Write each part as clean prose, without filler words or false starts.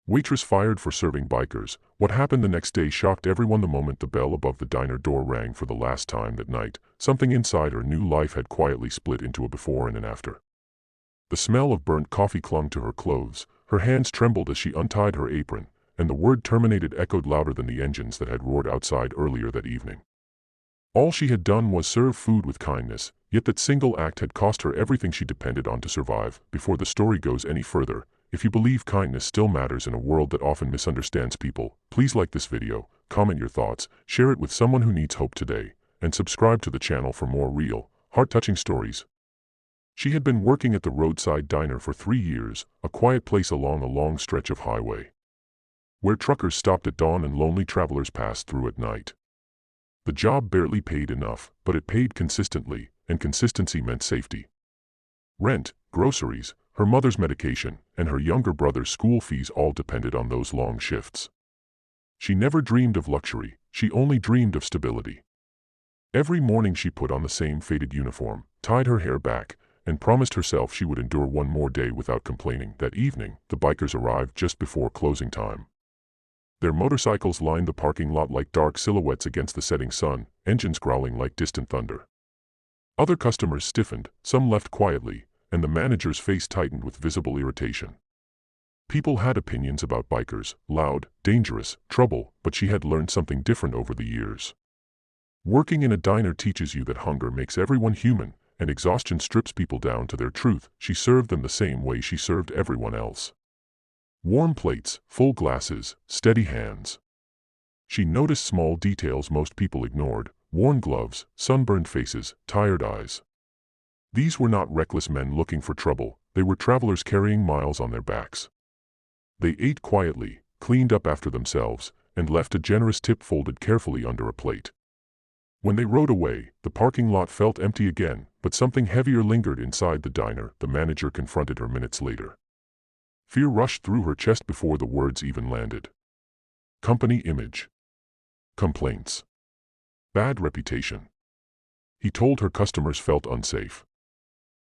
Waitress fired for serving bikers. What happened the next day shocked everyone the moment the bell above the diner door rang for the last time that night. Something inside her new life had quietly split into a before and an after. The smell of burnt coffee clung to her clothes, her hands trembled as she untied her apron, and the word terminated echoed louder than the engines that had roared outside earlier that evening. All she had done was serve food with kindness, yet that single act had cost her everything she depended on to survive. Before the story goes any further, if you believe kindness still matters in a world that often misunderstands people, please like this video, comment your thoughts, share it with someone who needs hope today, and subscribe to the channel for more real, heart-touching stories. She had been working at the roadside diner for 3 years, a quiet place along a long stretch of highway, where truckers stopped at dawn and lonely travelers passed through at night. The job barely paid enough, but it paid consistently, and consistency meant safety. Rent, groceries, her mother's medication, and her younger brother's school fees all depended on those long shifts. She never dreamed of luxury, she only dreamed of stability. Every morning she put on the same faded uniform, tied her hair back, and promised herself she would endure one more day without complaining. That evening, the bikers arrived just before closing time. Their motorcycles lined the parking lot like dark silhouettes against the setting sun, engines growling like distant thunder. Other customers stiffened, some left quietly, and the manager's face tightened with visible irritation. People had opinions about bikers, loud, dangerous, trouble, but she had learned something different over the years. Working in a diner teaches you that hunger makes everyone human, and exhaustion strips people down to their truth. She served them the same way she served everyone else. Warm plates, full glasses, steady hands. She noticed small details most people ignored: worn gloves, sunburned faces, tired eyes. These were not reckless men looking for trouble, they were travelers carrying miles on their backs. They ate quietly, cleaned up after themselves, and left a generous tip folded carefully under a plate. When they rode away, the parking lot felt empty again, but something heavier lingered inside the diner. The manager confronted her minutes later. Fear rushed through her chest before the words even landed. Company image. Complaints. Bad reputation. He told her customers felt unsafe.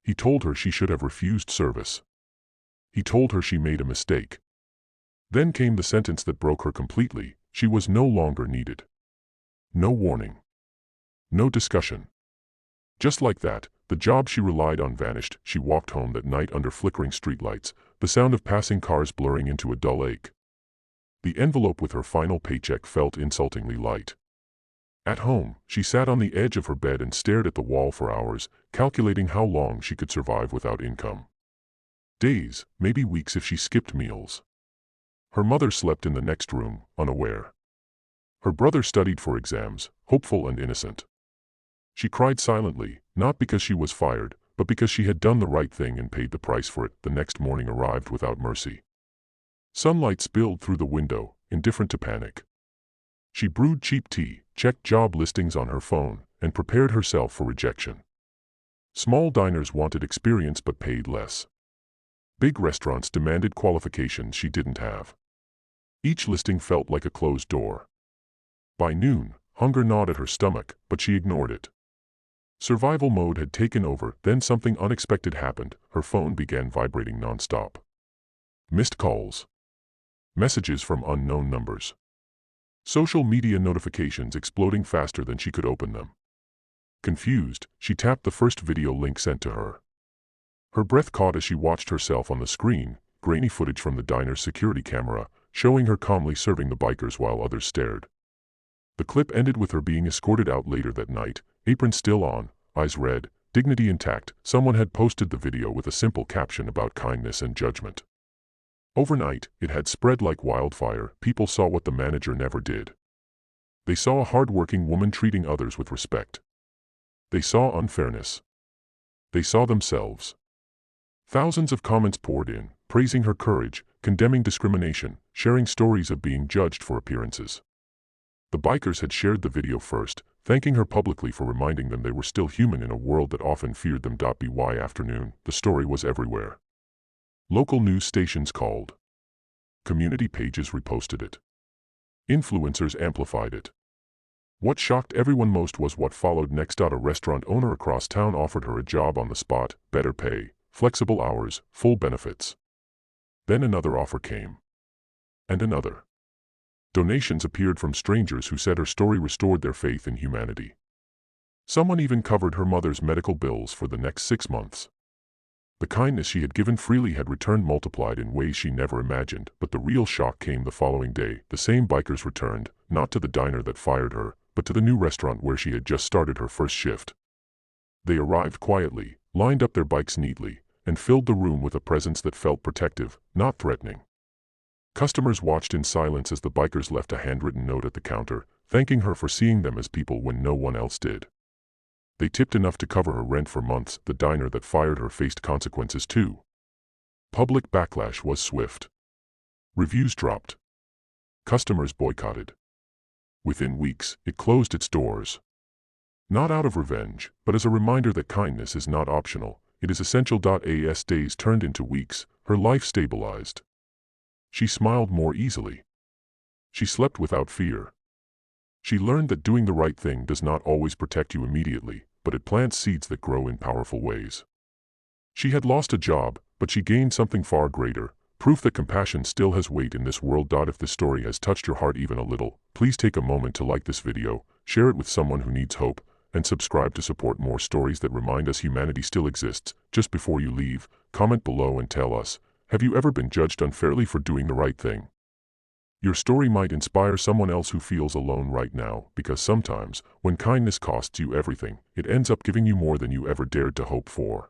He told her she should have refused service. He told her she made a mistake. Then came the sentence that broke her completely: she was no longer needed. No warning. No discussion. Just like that, the job she relied on vanished. She walked home that night under flickering streetlights, the sound of passing cars blurring into a dull ache. The envelope with her final paycheck felt insultingly light. At home, she sat on the edge of her bed and stared at the wall for hours, calculating how long she could survive without income. Days, maybe weeks if she skipped meals. Her mother slept in the next room, unaware. Her brother studied for exams, hopeful and innocent. She cried silently, not because she was fired, but because she had done the right thing and paid the price for it. The next morning arrived without mercy. Sunlight spilled through the window, indifferent to panic. She brewed cheap tea, checked job listings on her phone, and prepared herself for rejection. Small diners wanted experience but paid less. Big restaurants demanded qualifications she didn't have. Each listing felt like a closed door. By noon, hunger gnawed at her stomach, but she ignored it. Survival mode had taken over. Then something unexpected happened. Her phone began vibrating nonstop. Missed calls. Messages from unknown numbers. Social media notifications exploding faster than she could open them. Confused, she tapped the first video link sent to her. Her breath caught as she watched herself on the screen, grainy footage from the diner's security camera, showing her calmly serving the bikers while others stared. The clip ended with her being escorted out later that night, apron still on, eyes red, dignity intact. Someone had posted the video with a simple caption about kindness and judgment. Overnight, it had spread like wildfire. People saw what the manager never did. They saw a hardworking woman treating others with respect. They saw unfairness. They saw themselves. Thousands of comments poured in, praising her courage, condemning discrimination, sharing stories of being judged for appearances. The bikers had shared the video first, thanking her publicly for reminding them they were still human in a world that often feared them. By afternoon, the story was everywhere. Local news stations called. Community pages reposted it. Influencers amplified it. What shocked everyone most was what followed next. A restaurant owner across town offered her a job on the spot, better pay, flexible hours, full benefits. Then another offer came. and another. Donations appeared from strangers who said her story restored their faith in humanity. Someone even covered her mother's medical bills for the next 6 months. The kindness she had given freely had returned multiplied in ways she never imagined, but the real shock came the following day. The same bikers returned, not to the diner that fired her, but to the new restaurant where she had just started her first shift. They arrived quietly, lined up their bikes neatly, and filled the room with a presence that felt protective, not threatening. Customers watched in silence as the bikers left a handwritten note at the counter, thanking her for seeing them as people when no one else did. They tipped enough to cover her rent for months. The diner that fired her faced consequences too. Public backlash was swift. Reviews dropped. Customers boycotted. Within weeks, it closed its doors. Not out of revenge, but as a reminder that kindness is not optional, it is essential. As days turned into weeks, her life stabilized. She smiled more easily. She slept without fear. She learned that doing the right thing does not always protect you immediately, but it plants seeds that grow in powerful ways. She had lost a job, but she gained something far greater, proof that compassion still has weight in this world. If this story has touched your heart even a little, please take a moment to like this video, share it with someone who needs hope, and subscribe to support more stories that remind us humanity still exists. Just before you leave, comment below and tell us, have you ever been judged unfairly for doing the right thing? Your story might inspire someone else who feels alone right now, because sometimes, when kindness costs you everything, it ends up giving you more than you ever dared to hope for.